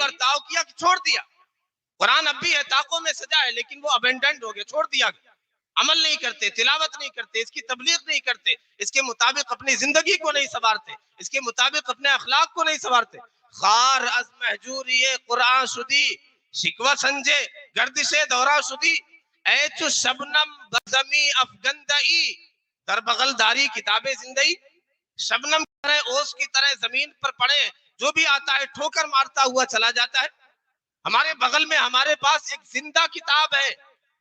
برتاؤ کیا کہ چھوڑ دیا. قرآن اب بھی ہے، طاقوں میں سجا ہے، لیکن وہ ابینڈنڈ ہو گیا، چھوڑ دیا گیا. عمل نہیں کرتے، تلاوت نہیں کرتے، اس کی تبلیغ نہیں کرتے، اس کے مطابق اپنی زندگی کو نہیں سنوارتے، اس کے مطابق اپنے اخلاق کو نہیں سنوارتے. خار از محجوری قرآن شدی شکوہ سنجے گردش دورہ شدی اے چو شبنم بزمی افگندئی در بغل داری کتاب زندگی. شبنم کی طرح، اوس کی طرح زمین پر پڑے، جو بھی آتا ہے ٹھوکر مارتا ہوا چلا جاتا ہے. ہمارے بغل میں ہمارے پاس ایک زندہ کتاب ہے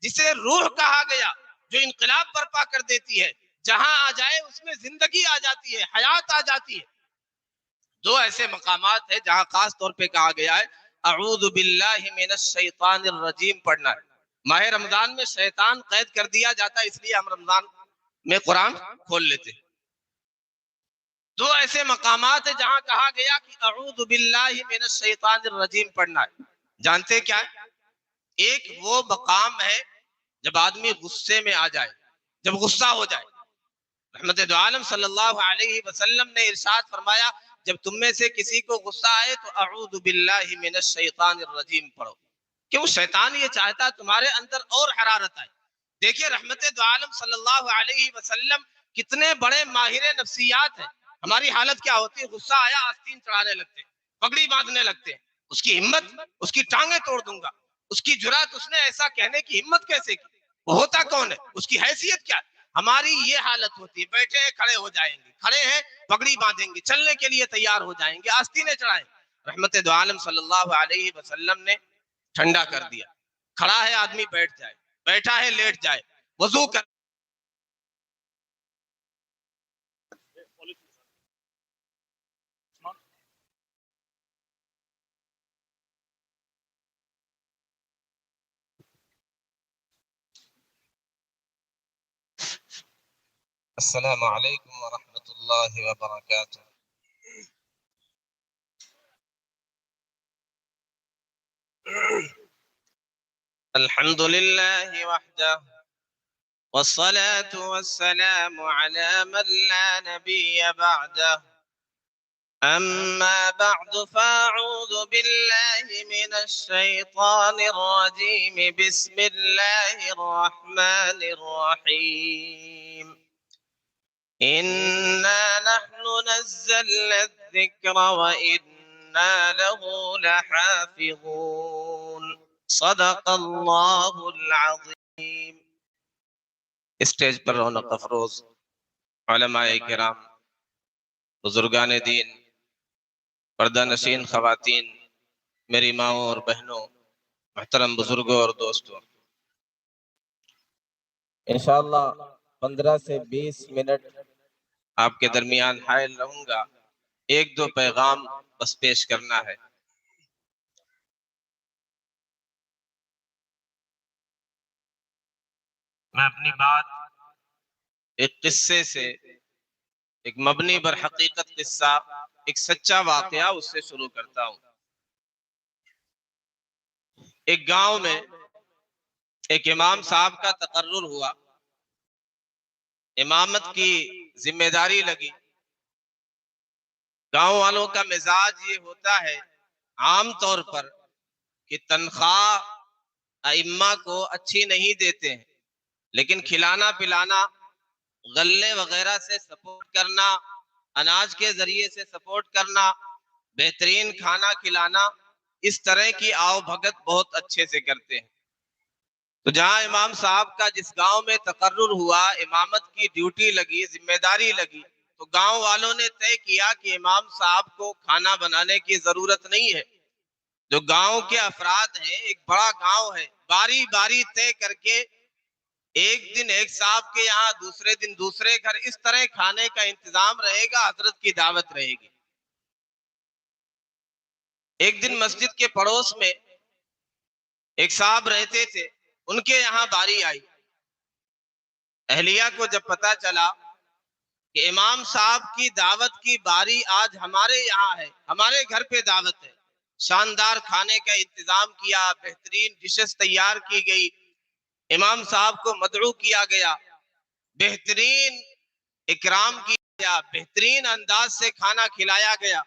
جسے روح کہا گیا، جو انقلاب برپا کر دیتی ہے. جہاں آ جائے اس میں زندگی آ جاتی ہے، حیات آ جاتی ہے. دو ایسے مقامات ہیں جہاں خاص طور پہ کہا گیا ہے اعوذ باللہ من الشیطان الرجیم پڑھنا ہے. ماہ رمضان میں شیطان قید کر دیا جاتا ہے، اس لیے ہم رمضان میں قرآن کھول لیتے. دو ایسے مقامات ہیں جہاں کہا گیا کہ اعوذ باللہ من الشیطان الرجیم پڑھنا ہے. جانتے کیا ہے؟ ایک وہ مقام ہے جب آدمی غصے میں آ جائے، جب غصہ ہو جائے. رحمت دو عالم صلی اللہ علیہ وسلم نے ارشاد فرمایا جب تم میں سے کسی کو غصہ آئے تو اعوذ باللہ من الشیطان الرجیم پڑھو، کیوں شیطان یہ چاہتا ہے تمہارے اندر اور حرارت آئے. دیکھیے رحمت دو عالم صلی اللہ علیہ وسلم کتنے بڑے ماہر نفسیات ہیں. ہماری حالت کیا ہوتی ہے؟ غصہ آیا آستین چڑھانے لگتے ہیں، پگڑی باندھنے لگتے ہیں. اس کی ہمت، اس کی ٹانگیں توڑ دوں گا. اس کی جرات، اس نے ایسا کہنے کی ہمت کیسے کی؟ وہ ہوتا کون ہے؟ اس کی حیثیت کیا ہے؟ ہماری یہ حالت ہوتی ہے. بیٹھے ہیں کھڑے ہو جائیں گے، کھڑے ہیں پگڑی باندھیں گے، چلنے کے لیے تیار ہو جائیں گے، آستینیں چڑھائیں. رحمت دو عالم صلی اللہ علیہ وسلم نے ٹھنڈا کر دیا. کھڑا ہے آدمی بیٹھ جائے، بیٹھا ہے لیٹ جائے، وضو کر. السلام علیکم ورحمۃ اللہ وبرکاتہ. الحمد للہ وحدہ والصلاة والسلام على من لا نبي بعده. أما بعد فأعوذ بالله من الشيطان الرجيم. بسم الله الرحمن الرحيم. إنا نحن نزلنا الذكر وإنا له لحافظون. صدق الله العظيم. اسٹیج پر رونق افروز علماء کرام، بزرگان دین، پردہ نشین خواتین، میری ماؤں اور بہنوں، محترم بزرگوں اور دوستوں، انشاءاللہ 15 سے 20 منٹ آپ کے درمیان حائل رہوں گا. ایک دو پیغام بس پیش کرنا ہے. میں اپنی بات ایک قصے سے، ایک مبنی بر حقیقت قصہ، ایک سچا واقعہ اس سے شروع کرتا ہوں. ایک گاؤں میں ایک امام صاحب کا تقرر ہوا، امامت کی ذمہ داری لگی. گاؤں والوں کا مزاج یہ ہوتا ہے عام طور پر کہ تنخواہ ائمہ کو اچھی نہیں دیتے ہیں، لیکن کھلانا پلانا، غلے وغیرہ سے سپورٹ کرنا، اناج کے ذریعے سے سپورٹ کرنا، بہترین کھانا کھلانا، اس طرح کی آؤ بھگت بہت اچھے سے کرتے ہیں. تو جہاں امام صاحب کا جس گاؤں میں تقرر ہوا، امامت کی ڈیوٹی لگی، ذمہ داری لگی، تو گاؤں والوں نے طے کیا کہ امام صاحب کو کھانا بنانے کی ضرورت نہیں ہے. جو گاؤں کے افراد ہیں، ایک بڑا گاؤں ہے، باری باری طے کر کے ایک دن ایک صاحب کے یہاں، دوسرے دن دوسرے گھر، اس طرح کھانے کا انتظام رہے گا، حضرت کی دعوت رہے گی. ایک دن مسجد کے پڑوس میں ایک صاحب رہتے تھے، ان کے یہاں باری آئی. اہلیہ کو جب پتا چلا کہ امام صاحب کی دعوت کی باری آج ہمارے یہاں ہے، ہمارے گھر پہ دعوت ہے، شاندار کھانے کا انتظام کیا، بہترین ڈشز تیار کی گئی، امام صاحب کو مدعو کیا گیا، بہترین اکرام کیا گیا، بہترین انداز سے کھانا کھلایا گیا.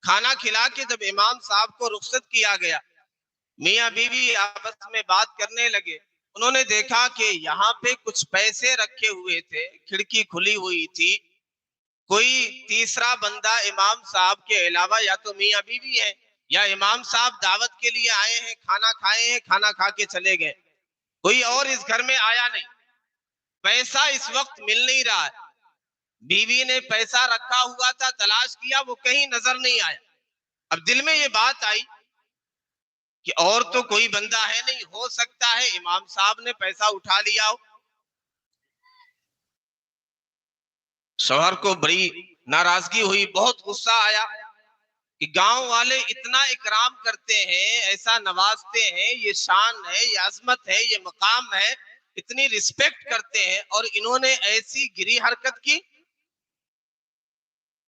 کھانا کھلا کے جب امام صاحب کو رخصت کیا گیا، میاں بیوی آپس میں بات کرنے لگے۔ انہوں نے دیکھا کہ یہاں پہ کچھ پیسے رکھے ہوئے تھے، کھڑکی کھلی ہوئی تھی، کوئی تیسرا بندہ امام صاحب کے علاوہ یا تو میاں بیوی ہے یا امام صاحب دعوت کے لیے آئے ہیں، کھانا کھائے ہیں، کھانا کھا کے چلے گئے، کوئی اور اس گھر میں آیا نہیں، پیسہ اس وقت مل نہیں رہا ہے۔ بیوی نے پیسہ رکھا ہوا تھا، تلاش کیا، وہ کہیں نظر نہیں آیا۔ اب دل میں یہ بات آئی کہ اور تو کوئی بندہ ہے نہیں، ہو سکتا ہے امام صاحب نے پیسہ اٹھا لیا ہو۔ شوہر کو بڑی ناراضگی ہوئی، بہت غصہ آیا کہ گاؤں والے اتنا اکرام کرتے ہیں، ایسا نوازتے ہیں، یہ شان ہے، یہ عظمت ہے، یہ مقام ہے، اتنی رسپیکٹ کرتے ہیں، اور انہوں نے ایسی گری حرکت کی۔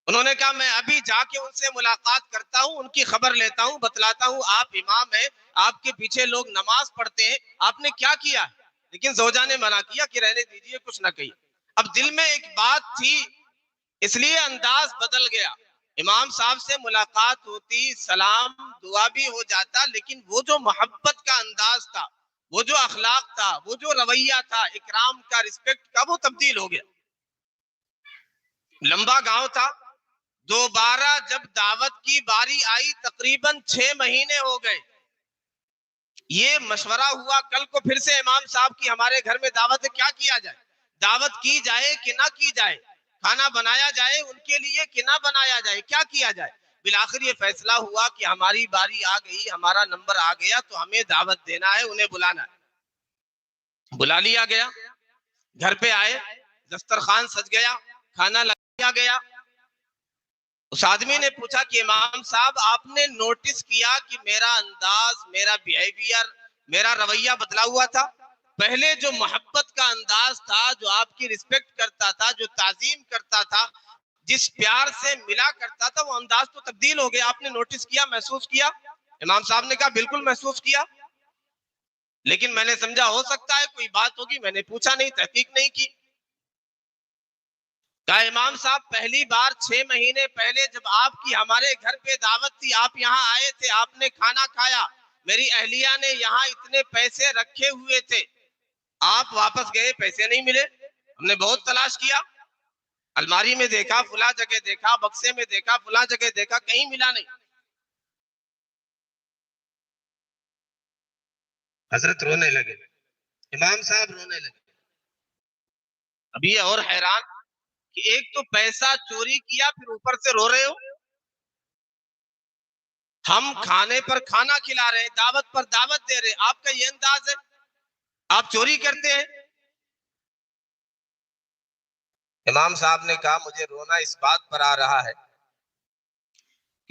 انہوں نے کہا میں ابھی جا کے ان سے ملاقات کرتا ہوں، ان کی خبر لیتا ہوں، بتلاتا ہوں آپ امام ہیں، آپ کے پیچھے لوگ نماز پڑھتے ہیں، آپ نے کیا کیا؟ لیکن زوجہ نے منع کیا کہ رہنے دیجئے، کچھ نہ کہیے۔ اب دل میں ایک بات تھی، اس لیے انداز بدل گیا۔ امام صاحب سے ملاقات ہوتی، سلام دعا بھی ہو جاتا، لیکن وہ جو محبت کا انداز تھا، وہ جو اخلاق تھا، وہ جو رویہ تھا، اکرام کا، رسپیکٹ کا، وہ تبدیل ہو گیا۔ لمبا گاؤں تھا، دوبارہ جب دعوت کی باری آئی تقریباً 6 مہینے ہو گئے، یہ مشورہ ہوا کل کو پھر سے امام صاحب کی ہمارے گھر میں دعوت ہے، کیا کیا جائے؟ دعوت کی جائے کہ نہ کی جائے؟ کھانا بنایا جائے ان کے لیے کہ نہ بنایا جائے؟ کیا کیا جائے؟ بالآخر یہ فیصلہ ہوا کہ ہماری باری آ گئی، ہمارا نمبر آ گیا، تو ہمیں دعوت دینا ہے، انہیں بلانا ہے۔ بلا لیا گیا، گھر پہ آئے، دسترخوان سج گیا، کھانا لگایا گیا۔ اس آدمی نے پوچھا کہ امام صاحب آپ نے نوٹس کیا کہ میرا انداز، میرا بیہیویئر، میرا رویہ بدلا ہوا تھا؟ پہلے جو محبت کا انداز تھا، جو آپ کی رسپیکٹ کرتا تھا، جو تعظیم کرتا تھا، جس پیار سے ملا کرتا تھا، وہ انداز تو تبدیل ہو گیا، آپ نے نوٹس کیا، محسوس کیا؟ امام صاحب نے کہا بالکل محسوس کیا، لیکن میں نے سمجھا ہو سکتا ہے کوئی بات ہوگی، میں نے پوچھا نہیں، تحقیق نہیں کی۔ کہا امام صاحب پہلی بار 6 مہینے پہلے جب آپ کی ہمارے گھر پہ دعوت تھی، آپ یہاں آئے تھے، آپ نے کھانا کھایا، میری اہلیہ نے یہاں اتنے پیسے رکھے ہوئے تھے، آپ واپس گئے، پیسے نہیں ملے، ہم نے بہت تلاش کیا، الماری میں دیکھا، فلاں جگہ دیکھا، بکسے میں دیکھا، فلاں جگہ دیکھا، کہیں ملا نہیں۔ حضرت رونے لگے، امام صاحب رونے لگے۔ ابھی اور حیران کہ ایک تو پیسہ چوری کیا، پھر اوپر سے رو رہے ہو۔ ہم کھانے پر کھانا کھلا رہے ہیں، دعوت پر دعوت دے رہے ہیں، آپ کا یہ انداز ہے، آپ چوری کرتے ہیں۔ امام صاحب نے کہا مجھے رونا اس بات پر آ رہا ہے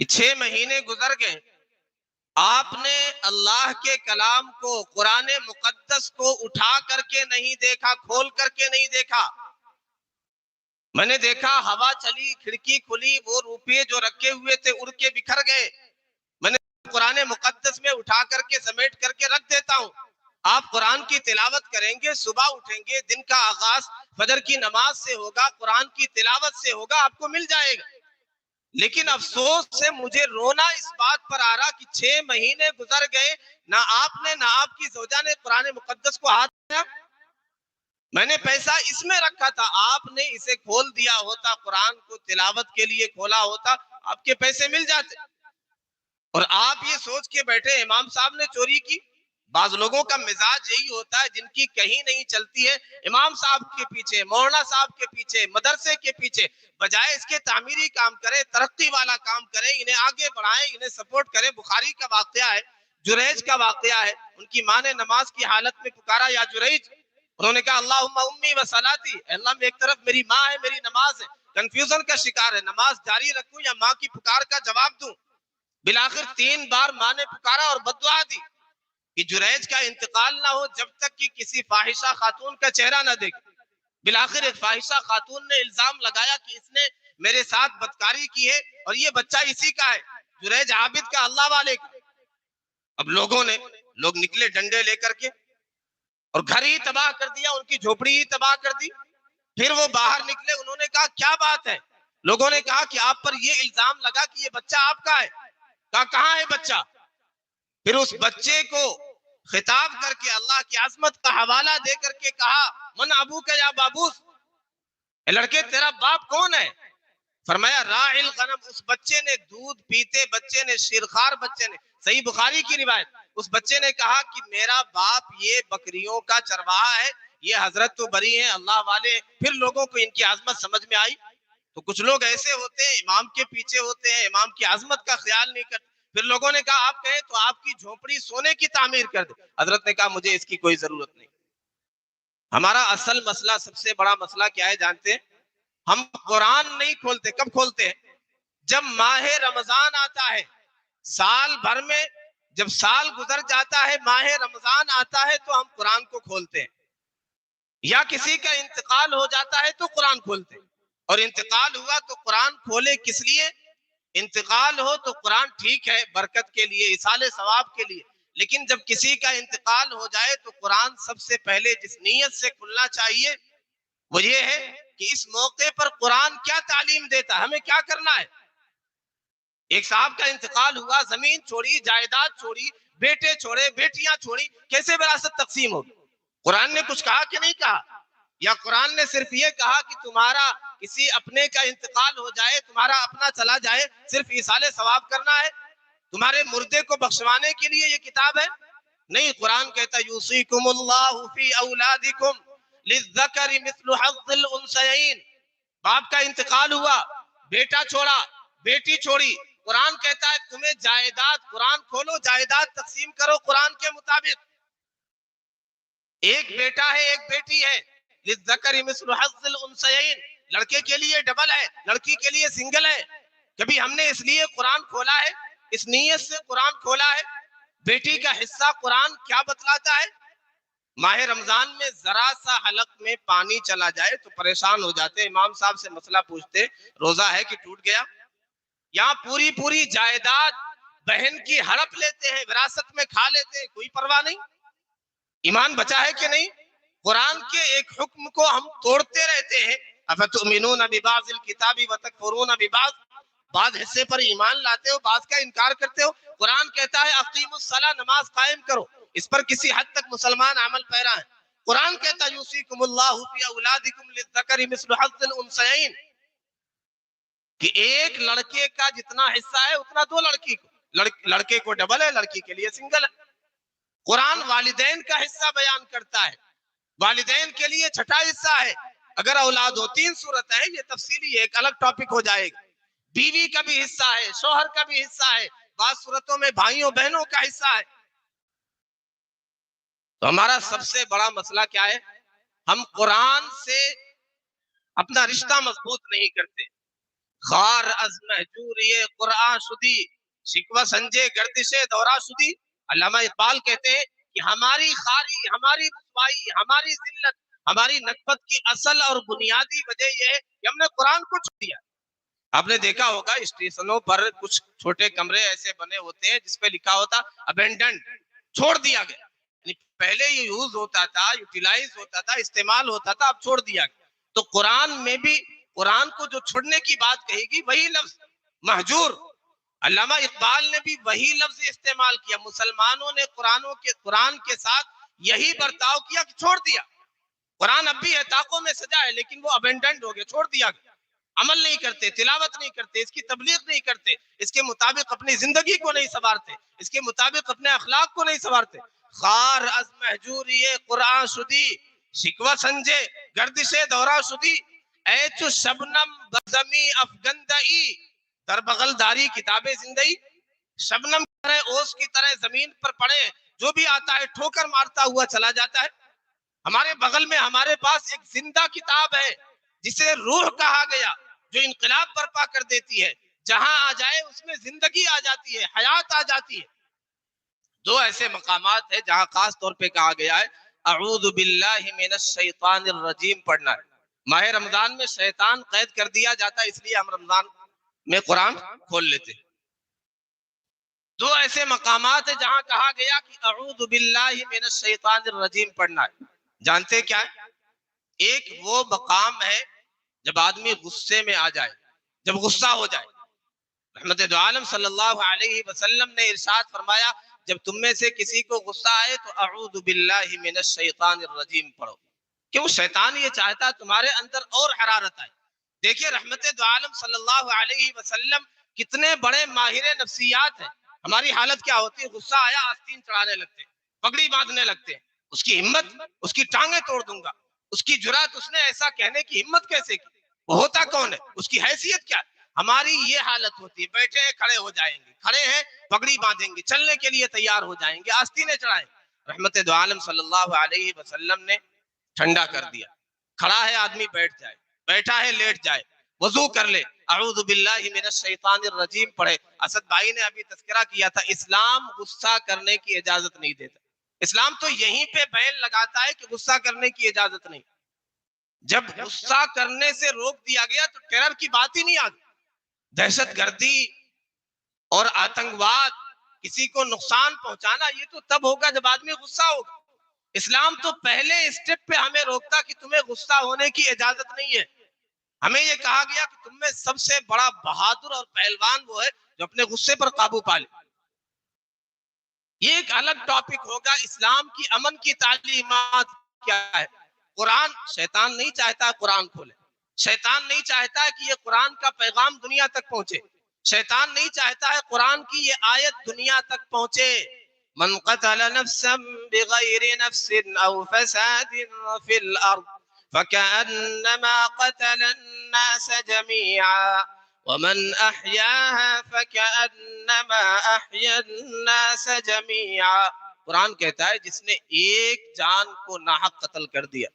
کہ 6 مہینے گزر گئے، آپ نے اللہ کے کلام کو، قرآن مقدس کو اٹھا کر کے نہیں دیکھا، کھول کر کے نہیں دیکھا۔ میں نے دیکھا ہوا چلی، کھڑکی کھلی، وہ روپے جو رکھے ہوئے تھے اڑ کے بکھر گئے۔ میں نے قرآن مقدس میں اٹھا کر کے سمیٹ کر کے رکھ دیتا ہوں۔ آپ قرآن کی تلاوت کریں گے، صبح اٹھیں گے، دن کا آغاز فجر کی نماز سے ہوگا، قرآن کی تلاوت سے ہوگا، آپ کو مل جائے گا۔ لیکن افسوس سے مجھے رونا اس بات پر آ رہا کہ 6 مہینے گزر گئے، نہ آپ نے، نہ آپ کی زوجہ نے قرآن مقدس کو ہاتھ دیا۔ میں نے پیسہ اس میں رکھا تھا، آپ نے اسے کھول دیا ہوتا، قرآن کو تلاوت کے لیے کھولا ہوتا، آپ کے پیسے مل جاتے۔ اور آپ یہ سوچ کے بیٹھے امام صاحب نے چوری کی۔ بعض لوگوں کا مزاج یہی ہوتا ہے جن کی کہیں نہیں چلتی ہے، امام صاحب کے پیچھے، مولانا صاحب کے پیچھے، مدرسے کے پیچھے، بجائے اس کے تعمیری کام کرے، ترقی والا کام کرے، انہیں آگے بڑھائیں، انہیں سپورٹ کرے۔ بخاری کا واقعہ ہے، جریج کا واقعہ ہے، ان کی ماں نے نماز کی حالت میں پکارا یا جریج، انہوں نے کہا اللہم امی و صلاتی، اللہ میں ایک طرف میری ماں ہے، میری نماز ہے، کنفیوژن کا شکار ہے، نماز جاری رکھوں یا ماں کی پکار کا جواب دوں؟ بالآخر 3 بار ماں نے پکارا اور بددعا دی کہ جریج کا انتقال نہ ہو جب تک کہ کسی فاحشہ خاتون کا چہرہ نہ دیکھے۔ بالآخر ایک فاحشہ خاتون نے الزام لگایا کہ اس نے میرے ساتھ بدکاری کی ہے اور یہ بچہ اسی کا ہے، جریج عابد کا، اللہ والے کا۔ اب لوگ نکلے ڈنڈے لے کر کے اور گھر ہی تباہ کر دیا، ان کی جھوپڑی ہی تباہ کر دی۔ پھر وہ باہر نکلے، انہوں نے کہا کیا بات ہے؟ لوگوں نے کہا کہ آپ پر یہ الزام لگا کہ یہ بچہ آپ کا ہے. کہا کہاں ہے بچہ؟ پھر اس بچے کو خطاب کر کے اللہ کی عظمت کا حوالہ دے کر کے کہا من ابو کا یا بابوس، اے لڑکے تیرا باپ کون ہے؟ فرمایا راعی الغنم. اس بچے نے، دودھ پیتے بچے نے، شیرخوار بچے نے، صحیح بخاری کی روایت، اس بچے نے کہا کہ میرا باپ یہ بکریوں کا چرواہا ہے. یہ حضرت تو بری ہیں، اللہ والے. پھر لوگوں کو ان کی عظمت سمجھ میں آئی. تو کچھ لوگ ایسے ہوتے ہیں امام کے پیچھے ہوتے ہیں، امام کی عظمت کا خیال نہیں کرتے. پھر لوگوں نے کہا آپ کہیں تو آپ کی جھونپڑی سونے کی تعمیر کر دے. حضرت نے کہا مجھے اس کی کوئی ضرورت نہیں. ہمارا اصل مسئلہ، سب سے بڑا مسئلہ کیا ہے جانتے ہیں؟ ہم قرآن نہیں کھولتے. کب کھولتے ہیں؟ جب ماہ رمضان آتا ہے. سال بھر میں جب سال گزر جاتا ہے، ماہ رمضان آتا ہے تو ہم قرآن کو کھولتے ہیں. یا کسی کا انتقال ہو جاتا ہے تو قرآن کھولتے ہیں. اور انتقال ہوا تو قرآن کھولے کس لیے؟ انتقال ہو تو قرآن ٹھیک ہے برکت کے لیے، ایصال ثواب کے لیے. لیکن جب کسی کا انتقال ہو جائے تو قرآن سب سے پہلے جس نیت سے کھلنا چاہیے وہ یہ ہے کہ اس موقع پر قرآن کیا تعلیم دیتا ہے، ہمیں کیا کرنا ہے. ایک صاحب کا انتقال ہوا، زمین چھوڑی، جائیداد چھوڑی، بیٹے چھوڑے، بیٹیاں چھوڑی، کیسے وراثت تقسیم ہوگی؟ قرآن نے کچھ کہا کہ نہیں کہا؟ یا قرآن نے صرف یہ کہا کہ تمہارا کسی اپنے کا انتقال ہو جائے، تمہارا اپنا چلا جائے، صرف ایصال ثواب کرنا ہے؟ تمہارے مردے کو بخشوانے کے لیے یہ کتاب ہے؟ نہیں. قرآن کہتا یوصیکم اللہ فی اولادکم للذکر مثل حظ الانثیین. باپ کا انتقال ہوا، بیٹا چھوڑا، بیٹی چھوڑی، قرآن کہتا ہے تمہیں جائیداد، قرآن کھولو جائیداد تقسیم کرو قرآن کے مطابق. ایک بیٹا ہے ایک بیٹی ہے، للذکر مثل حظ الانثیین. لڑکے کے لیے ڈبل ہے، لڑکی کے لیے سنگل ہے. کبھی ہم نے اس لیے قرآن کھولا ہے، اس نیت سے قرآن کھولا ہے. بیٹی کا حصہ قرآن کیا بتلاتا ہے؟ ماہ رمضان میں ذرا سا حلق میں پانی چلا جائے تو پریشان ہو جاتے، امام صاحب سے مسئلہ پوچھتے روزہ ہے کہ ٹوٹ گیا. یہاں پوری پوری جائیداد بہن کی ہڑپ لیتے ہیں، وراثت میں کھا لیتے ہیں، کوئی پرواہ نہیں. ایمان بچا ہے کہ نہیں؟ قرآن کے ایک حکم کو ہم توڑتے رہتے ہیں. افتؤمنون ببعض الکتاب وتکفرون ببعض. بعض حصے پر ایمان لاتے ہو، بعض کا انکار کرتے ہو. قرآن کہتا ہے اقیموا الصلاۃ، نماز قائم کرو. اس پر کسی حد تک مسلمان عمل پیرا ہے. قرآن کہتا ہے یوصیکم اللہ فی اولادکم للذکر مثل حظ الانثیین، کہ ایک لڑکے کا جتنا حصہ ہے اتنا دو لڑکی کو. لڑکے کو ڈبل ہے، لڑکی کے لیے سنگل ہے. قرآن والدین کا حصہ بیان کرتا ہے، والدین کے لیے چھٹا حصہ ہے اگر اولاد ہو. 3 صورت ہے، یہ تفصیلی ایک الگ ٹاپک ہو جائے گا. بیوی کا بھی حصہ ہے، شوہر کا بھی حصہ ہے، بعض صورتوں میں بھائیوں بہنوں کا حصہ ہے. تو ہمارا سب سے بڑا مسئلہ کیا ہے؟ ہم قرآن سے اپنا رشتہ مضبوط نہیں کرتے. خار از محجوری قرآن شدی، شکوہ سنجے گردش دورہ شدی. علامہ اقبال کہتے ہیں کہ ہماری خاری، ہماری رسوائی، ہماری ذلت، ہماری نکبت کی اصل اور بنیادی وجہ یہ ہے کہ ہم نے قرآن کو چھوڑ دیا. آپ نے دیکھا ہوگا اسٹیشنوں پر کچھ چھوٹے کمرے ایسے بنے ہوتے ہیں جس پہ لکھا ہوتا ابینڈنڈ، چھوڑ دیا گیا. یعنی پہلے یہ یوز ہوتا تھا، یوٹیلائز ہوتا تھا، استعمال ہوتا تھا، اب چھوڑ دیا گیا. تو قرآن میں بھی قرآن کو جو چھوڑنے کی بات کہے گی وہی لفظ مہجور. علامہ اقبال نے بھی وہی لفظ استعمال کیا. مسلمانوں نے قرآن کے ساتھ یہی برتاؤ کیا کہ چھوڑ دیا. قرآن اب بھی ہے، طاقوں میں سجا ہے، لیکن وہ ابینڈنڈ ہو گیا، چھوڑ دیا گیا. عمل نہیں کرتے، تلاوت نہیں کرتے، اس کی تبلیغ نہیں کرتے، اس کے مطابق اپنی زندگی کو نہیں سنوارتے، اس کے مطابق اپنے اخلاق کو نہیں سنوارتے. خار از محجوری قرآن شدی، شکوہ سنجے گردش دورہ شدی. اے چو شبنم بزمی افگندئی، در بغل داری کتاب زندگی. شبنم کی طرح، اوس کی طرح زمین پر پڑے، جو بھی آتا ہے ٹھوکر مارتا ہوا چلا جاتا ہے. ہمارے بغل میں ہمارے پاس ایک زندہ کتاب ہے جسے روح کہا گیا، جو انقلاب برپا کر دیتی ہے. جہاں آ جائے اس میں زندگی آ جاتی ہے، حیات آ جاتی ہے. دو ایسے مقامات ہیں جہاں خاص طور پہ کہا گیا ہے اعوذ باللہ من الشیطان الرجیم پڑھنا ہے. ماہ رمضان میں شیطان قید کر دیا جاتا ہے، اس لیے ہم رمضان میں قرآن کھول لیتے. دو ایسے مقامات ہیں جہاں کہا گیا کہ اعوذ باللہ من الشیطان الرجیم پڑھنا ہے. جانتے کیا ہے؟ ایک وہ مقام ہے جب آدمی غصے میں آ جائے، جب غصہ ہو جائے. رحمت دو عالم صلی اللہ علیہ وسلم نے ارشاد فرمایا جب تم میں سے کسی کو غصہ آئے تو اعوذ باللہ من الشیطان الرجیم پڑھو، کیوں شیطان یہ چاہتا ہے تمہارے اندر اور حرارت آئے. دیکھیے رحمت دو عالم صلی اللہ علیہ وسلم کتنے بڑے ماہر نفسیات ہیں. ہماری حالت کیا ہوتی ہے؟ غصہ آیا آستین چڑھانے لگتے ہیں، پگڑی باندھنے لگتے ہیں. اس کی ہمت، اس کی ٹانگیں توڑ دوں گا، اس کی جرات، اس نے ایسا کہنے کی ہمت کیسے کی؟ وہ ہوتا کون ہے؟ اس کی حیثیت کیا ہے؟ ہماری یہ حالت ہوتی ہے. بیٹھے ہیں کھڑے ہو جائیں گے، کھڑے ہیں پگڑی باندھیں گے، چلنے کے لیے تیار ہو جائیں گے، آستینیں چڑھائیں. رحمت دو عالم صلی اللہ علیہ وسلم نے ٹھنڈا کر دیا. کھڑا ہے آدمی بیٹھ جائے، بیٹھا ہے لیٹ جائے، وضو کر لے، اعوذ باللہ من الشیطان الرجیم پڑھے. اسد بھائی نے ابھی تذکرہ کیا تھا اسلام غصہ کرنے کی اجازت نہیں دیتا. اسلام تو یہیں پہ بیل لگاتا ہے کہ غصہ کرنے کی اجازت نہیں. جب غصہ کرنے سے روک دیا گیا تو ٹیرر کی بات ہی نہیں آتی. دہشت گردی اور آتنکواد، کسی کو نقصان پہنچانا، یہ تو تب ہوگا جب آدمی غصہ ہوگا. اسلام تو پہلے اسٹیپ پہ ہمیں روکتا کہ تمہیں غصہ ہونے کی اجازت نہیں ہے. ہمیں یہ کہا گیا کہ تم میں سب سے بڑا بہادر اور پہلوان وہ ہے جو اپنے غصے پر قابو پا لے. یہ ایک الگ ٹاپک ہوگا. اسلام کی امن کی تعلیمات کیا ہے؟ قرآن، شیطان نہیں چاہتا قرآن کھولے، شیطان نہیں چاہتا ہے کہ یہ قرآن کا پیغام دنیا تک پہنچے، شیطان نہیں چاہتا ہے قرآن کی یہ آیت دنیا تک پہنچے. من قتل نفسا بغیر نفس او فساد فی الارض فکأنما قتل الناس جميعا ومن احیاها فکأنما احیا الناس جميعا. قرآن کہتا ہے جس نے ایک جان کو ناحق قتل کر دیا،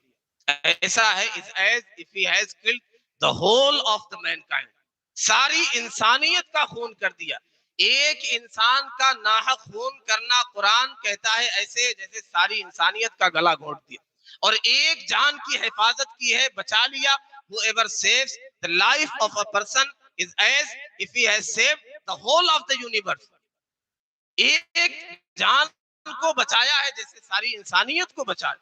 ایسا ہے as if he has killed the whole of the mankind. ساری انسانیت کا خون کر دیا. ایک انسان کا ناحق خون کرنا قرآن کہتا ہے ایسے جیسے ساری انسانیت کا گلا گھونٹ دیا. اور ایک جان کی حفاظت کی ہے، بچا لیا. whoever saves the life of a person is as if he has saved the whole of the universe. ایک جان کو بچایا ہے جیسے ساری انسانیت کو بچایا.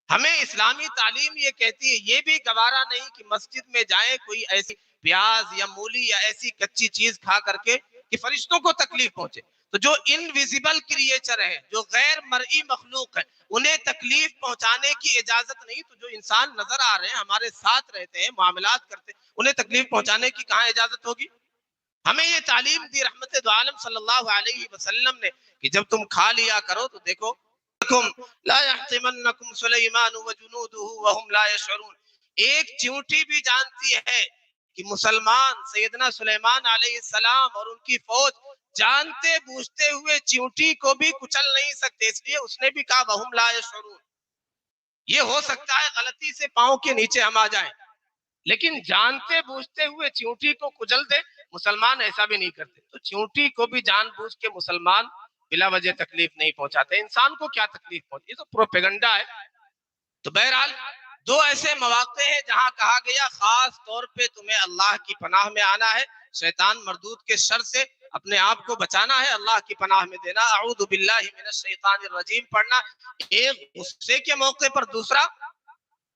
ہمیں اسلامی تعلیم یہ کہتی ہے یہ بھی گوارا نہیں کہ مسجد میں جائیں کوئی ایسی پیاز یا مولی یا ایسی کچی چیز کھا کر کے کہ فرشتوں کو تکلیف پہنچے. تو جو انویزیبل کریچر ہے، جو غیر مرئی مخلوق ہے، انہیں تکلیف پہنچانے کی اجازت نہیں. تو جو انسان نظر آ رہے ہیں، ہمارے ساتھ رہتے ہیں، معاملات کرتے ہیں، انہیں تکلیف پہنچانے کی کہاں اجازت ہوگی؟ ہمیں یہ تعلیم دی رحمت دو عالم صلی اللہ علیہ وسلم نے کہ جب تم کھا لیا کرو تو دیکھو لا يحطمنكم سليمان وجنوده وهم لا يشعرون. ایک چیونٹی بھی جانتی ہے کہ مسلمان سیدنا سلیمان علیہ السلام اور ان کی فوج جانتے بوجھتے ہوئے چیونٹی کو بھی کچل نہیں سکتے، اس لیے اس نے بھی کہا وهم لا يشعرون. یہ ہو سکتا ہے غلطی سے پاؤں کے نیچے ہم آ جائیں، لیکن جانتے بوجھتے ہوئے چیونٹی کو کچل دے، مسلمان ایسا بھی نہیں کرتے. تو چیونٹی کو بھی جان بوجھ کے مسلمان بلا وجہ تکلیف نہیں پہنچاتے. انسان کو کیا تکلیف پہنچی؟ یہ تو پروپیگنڈا ہے. تو بہرحال دو ایسے مواقع ہیں جہاں کہا گیا خاص طور پہ تمہیں اللہ کی پناہ میں آنا ہے، شیطان مردود کے شر سے اپنے آپ کو بچانا ہے، اللہ کی پناہ میں دینا، اعوذ باللہ من الشیطان الرجیم پڑھنا. ایک غصے کے موقع پر. دوسرا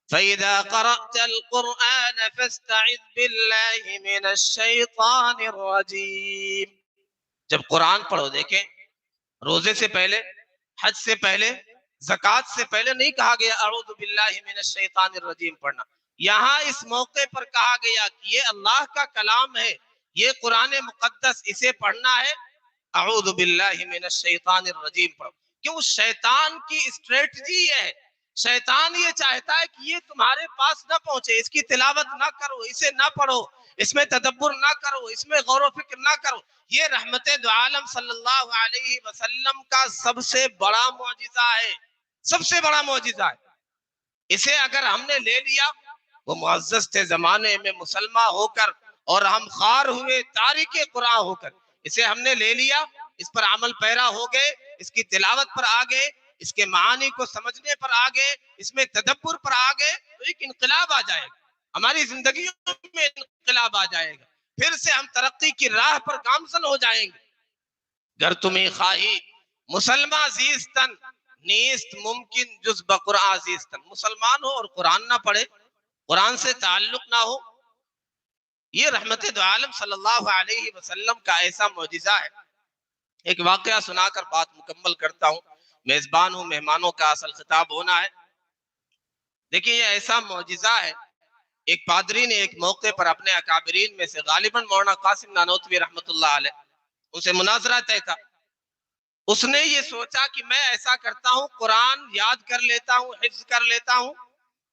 فَإِذَا قَرَأْتَ الْقُرْآنَ فَاسْتَعِذْ بِاللَّهِ مِنَ الشَّيْطَانِ الرَّجِيمِ. جب قرآن پڑھو، دیکھیں روزے سے پہلے، حج سے پہلے، زکوٰۃ سے پہلے نہیں کہا گیا اعوذ باللہ من الشیطان الرجیم پڑھنا. یہاں اس موقع پر کہا گیا کہ یہ اللہ کا کلام ہے، یہ قرآن مقدس، اسے پڑھنا ہے اعوذ باللہ من الشیطان الرجیم پڑھو. کیوں؟ شیطان کی اسٹریٹجی ہے. شیطان یہ چاہتا ہے کہ یہ تمہارے پاس نہ پہنچے، اس کی تلاوت نہ کرو، اسے نہ پڑھو، اس میں تدبر نہ کرو، اس میں غور و فکر نہ کرو. یہ رحمت دو عالم صلی اللہ علیہ وسلم کا سب سے بڑا معجزہ ہے، سب سے بڑا معجزہ ہے. اسے اگر ہم نے لے لیا، وہ معزز تھے زمانے میں مسلمان ہو کر اور ہم خار ہوئے تارک قرآن ہو کر، اسے ہم نے لے لیا، اس پر عمل پیرا ہو گئے، اس کی تلاوت پر آ گئے، اس کے معانی کو سمجھنے پر آ گئے، اس میں تدبر پر آ گئے، تو ایک انقلاب آ جائے گا، ہماری زندگیوں میں انقلاب آ جائے گا. پھر سے ہم ترقی کی راہ پر گامزن ہو جائیں گے. گر تمہیں خواہی مسلمان زیستن نیست ممکن جز بقرآن زیستن. مسلمان ہو اور قرآن نہ پڑھے، قرآن سے تعلق نہ ہو، یہ رحمت دو عالم صلی اللہ علیہ وسلم کا ایسا معجزہ ہے. ایک واقعہ سنا کر بات مکمل کرتا ہوں. میزبان ہوں، مہمانوں کا اصل خطاب ہونا ہے. دیکھیں یہ ایسا معجزہ ہے. ایک پادری نے ایک موقع پر اپنے اکابرین میں سے غالباً مولانا قاسم نانوتوی رحمت اللہ علیہ اسے مناظرہ طے تھا. اس نے یہ سوچا کہ میں ایسا کرتا ہوں، قرآن یاد کر لیتا ہوں، حفظ کر لیتا ہوں،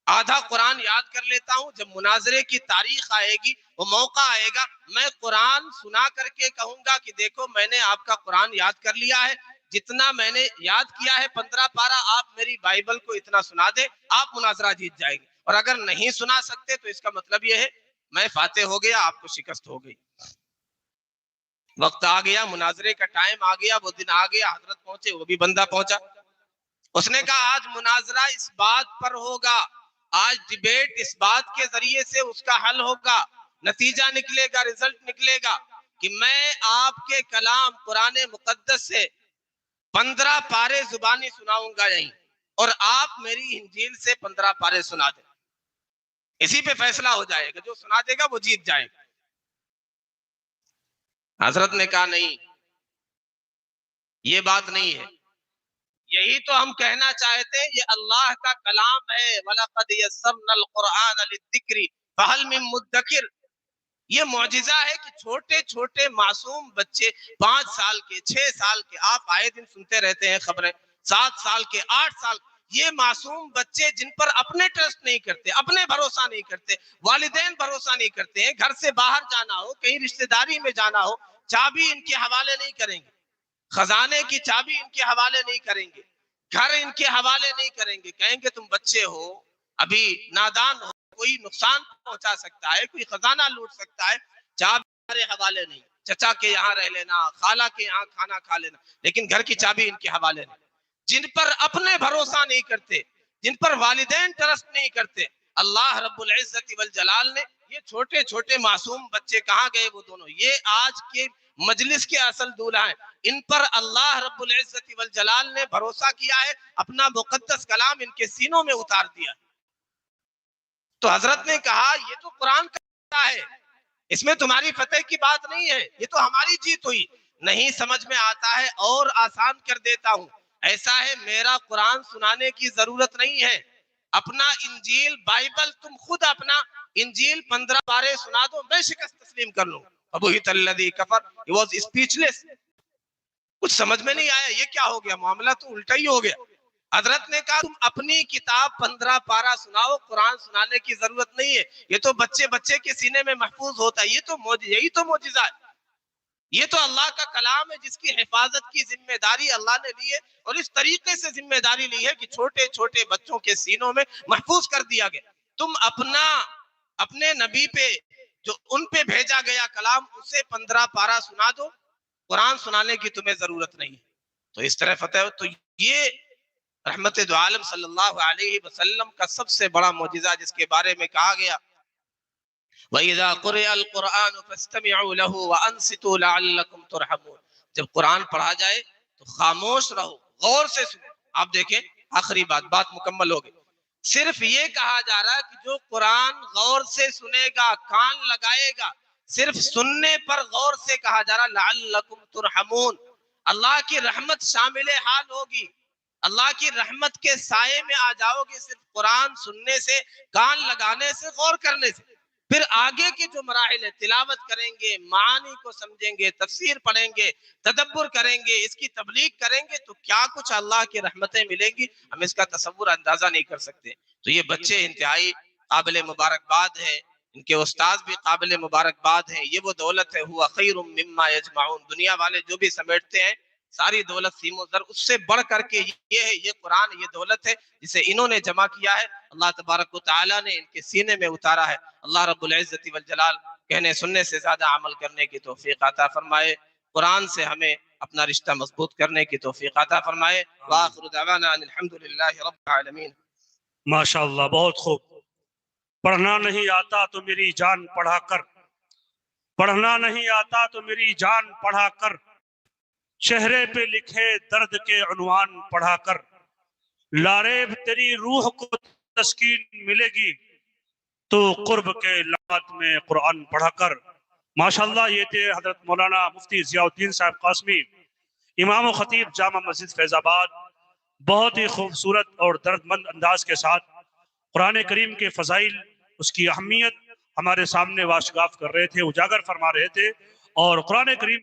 آدھا قرآن یاد کر لیتا ہوں. جب مناظرے کی تاریخ آئے گی، وہ موقع آئے گا، میں قرآن سنا کر کے کہوں گا کہ دیکھو میں نے آپ کا قرآن یاد کر لیا ہے، جتنا میں نے یاد کیا ہے 15 پارہ، آپ میری بائبل کو اتنا سنا دے، آپ مناظرہ جیت جائیں گے. اور اگر نہیں سنا سکتے تو اس کا مطلب یہ ہے میں فاتح ہو گیا، آپ کو شکست ہو گئی. وقت آ گیا، مناظرے کا ٹائم آ گیا، وہ دن آ گیا، حضرت پہنچے، وہ بھی بندہ پہنچا. اس نے کہا آج مناظرہ اس بات پر ہوگا، آج ڈیبیٹ اس بات کے ذریعے سے اس کا حل ہوگا، نتیجہ نکلے گا، رزلٹ نکلے گا کہ میں آپ کے کلام قرآن مقدس سے 15 پارے زبانی سناؤں گا یہیں، اور آپ میری انجیل سے 15 پارے سنا دیں. اسی پہ فیصلہ ہو جائے گا، جو سنا دے گا وہ جیت جائے گا. حضرت نے کہا نہیں، یہ بات نہیں ہے. یہی تو ہم کہنا چاہتے ہیں، یہ اللہ کا کلام ہے. وَلَقَدْ يَسَّرْنَا الْقُرْآنَ لِلذِّكْرِ فَهَلْ مِن مُدَّكِرٍ. یہ معجزہ ہے کہ چھوٹے چھوٹے معصوم بچے، 5 سال کے، 6 سال کے، آپ آئے دن سنتے رہتے ہیں خبریں، 7 سال کے، 8 سال، یہ معصوم بچے جن پر اپنے ٹرسٹ نہیں کرتے، اپنے بھروسہ نہیں کرتے، والدین بھروسہ نہیں کرتے ہیں، گھر سے باہر جانا ہو، کہیں رشتہ داری میں جانا ہو، چابی ان کے حوالے نہیں کریں گے، خزانے کی چابی ان کے حوالے نہیں کریں گے، گھر ان کے حوالے نہیں کریں گے. کہیں گے تم بچے ہو، ابھی نادان ہو، کوئی نقصان پہنچا سکتا ہے، کوئی خزانہ لوٹ سکتا ہے، چابی ہمارے حوالے نہیں. چچا کے یہاں رہ لینا، خالہ کے یہاں کھانا کھا لینا، لیکن گھر کی چابی ان کے حوالے نہیں. جن پر اپنے بھروسہ نہیں کرتے، جن پر والدین ٹرسٹ نہیں کرتے، اللہ رب العزت والجلال نے یہ چھوٹے چھوٹے معصوم بچے کہاں گئے وہ دونوں، یہ آج کے مجلس کے اصل دولہا ہیں. ان پر اللہ رب العزت والجلال نے بھروسہ کیا ہے، اپنا مقدس کلام ان کے سینوں میں اتار دیا. تو حضرت نے کہا یہ تو قرآن کا ہے، اس میں تمہاری فتح کی بات نہیں ہے، یہ تو ہماری جیت ہوئی. نہیں سمجھ میں آتا ہے اور آسان کر دیتا ہوں. ایسا ہے میرا قرآن سنانے کی ضرورت نہیں ہے، اپنا انجیل بائبل تم خود اپنا انجیل 15 پارے سنا دو، میں شکست تسلیم کر لوں. ابو ہی الذی کفر، he was speechless. کچھ سمجھ میں نہیں آیا، یہ کیا ہو گیا، معاملہ تو الٹا ہی ہو گیا. حضرت نے کہا تم اپنی کتاب 15 پارہ سناؤ، قرآن سنانے کی ضرورت نہیں ہے، یہ تو بچے بچے کے سینے میں محفوظ ہوتا ہے. یہی تو معجزہ ہے، یہ تو اللہ کا کلام ہے جس کی حفاظت کی ذمہ داری اللہ نے لی ہے، اور اس طریقے سے ذمہ داری لی ہے کہ چھوٹے چھوٹے بچوں کے سینوں میں محفوظ کر دیا گیا. تم اپنے نبی پہ جو ان پہ بھیجا گیا کلام، اسے 15 پارہ سنا دو، قرآن سنانے کی تمہیں ضرورت نہیں. تو اس طرح فتح ہو. تو یہ رحمت دو عالم صلی اللہ علیہ وسلم کا سب سے بڑا معجزہ جس کے بارے میں کہا گیا وَإِذَا قُرِئَ الْقُرْآنُ فَاسْتَمِعُوا لَهُ وَأَنصِتُوا لَعَلَّكُمْ تُرْحَمُونَ. جب قرآن پڑھا جائے تو خاموش رہو، غور سے سنو. آپ دیکھیں آخری بات مکمل ہو گئی. صرف یہ کہا جا رہا ہے کہ جو قرآن غور سے سنے گا، کان لگائے گا، صرف سننے پر غور سے کہا جا رہا لعلکم ترحمون. اللہ کی رحمت شامل حال ہوگی، اللہ کی رحمت کے سائے میں آ جاؤ گے صرف قرآن سننے سے، کان لگانے سے، غور کرنے سے. پھر آگے کے جو مراحل ہے، تلاوت کریں گے، معانی کو سمجھیں گے، تفسیر پڑھیں گے، تدبر کریں گے، اس کی تبلیغ کریں گے، تو کیا کچھ اللہ کی رحمتیں ملیں گی، ہم اس کا تصور اندازہ نہیں کر سکتے. تو یہ بچے انتہائی قابل مبارکباد ہیں، ان کے استاذ بھی قابل مبارکباد ہیں. یہ وہ دولت ہے ہوا خیر مما یجمعون. دنیا والے جو بھی سمیٹتے ہیں ساری دولت سیم و زر، اس سے بڑھ کر کے یہ ہے، یہ قرآن، یہ دولت ہے جسے انہوں نے جمع کیا ہے، اللہ تبارک و تعالیٰ نے ان کے سینے میں اتارا ہے. اللہ رب العزت والجلال کہنے سننے سے زیادہ عمل کرنے کی توفیق عطا فرمائے، قرآن سے ہمیں اپنا رشتہ مضبوط کرنے کی توفیق عطا فرمائے. وآخر دعوانا ان الحمدللہ رب العالمین. ماشاءاللہ، بہت خوب. پڑھنا نہیں آتا تو میری جان پڑھا کر، پڑھنا نہیں آتا تو میری جان پڑھا کر، چہرے پہ لکھے درد کے عنوان پڑھا کر، لاریب تیری روح کو تسکین ملے گی تو قرب کے میں قرآن پڑھا کر. ماشاءاللہ یہ تھے حضرت مولانا مفتی ضیاء الدین صاحب قاسمی، امام و خطیب جامع مسجد فیض آباد. بہت ہی خوبصورت اور دردمند انداز کے ساتھ قرآن کریم کے فضائل، اس کی اہمیت ہمارے سامنے واشگاف کر رہے تھے، اجاگر فرما رہے تھے. اور قرآن کریم